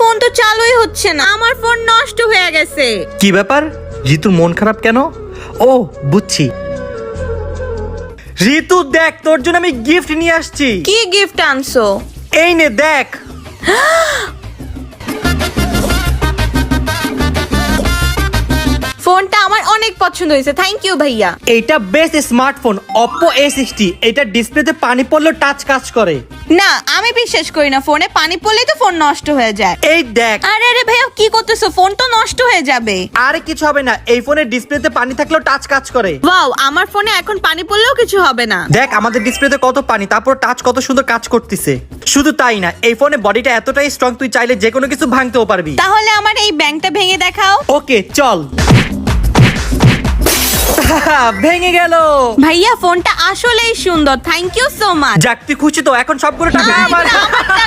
Phone তো চালুই হচ্ছে না, আমার ফোন নষ্ট হয়ে গেছে। কি ব্যাপার, ঋতুর মন খারাপ কেন? ও বুঝছি। ঋতু দেখ, তোর জন্য আমি গিফট নিয়ে আসছি। কি গিফট আনছো? এই নে দেখ। ফোনটা আমার অনেক পছন্দ হয়েছে, থ্যাংক ইউ ভাইয়া। এইটা বেস্ট স্মার্টফোন Oppo A60। এটা ডিসপ্লেতে পানি পড়লেও টাচ কাজ করে। না, আমি বিশ্বাস করি না, ফোনে পানি পড়লেই তো ফোন নষ্ট হয়ে যায়। এই দেখ। আরে আরে ভাইয়া কি করতেছো, ফোন তো নষ্ট হয়ে যাবে। আরে কিছু হবে না, এই ফোনের ডিসপ্লেতে পানি থাকলেও টাচ কাজ করে। ওয়াও, আমার ফোনে এখন পানি পড়লেও কিছু হবে না। দেখ আমাদের ডিসপ্লেতে কত পানি, তারপর টাচ কত সুন্দর কাজ করতেছে। শুধু তাই না, এই ফোনে বডিটা এতটাই স্ট্রং, তুই চাইলে যে কোনো কিছু ভাঙতেও পারবি। তাহলে আমার এই ব্যাংকটা ভেঙে দেখাও। ওকে চল। ভেঙে গেল। ভাইয়া ফোনটা আসলেই সুন্দর, থ্যাংক ইউ সো মাচ। যাক তুই খুশি তো? এখন সবগুলো টাকা আমার।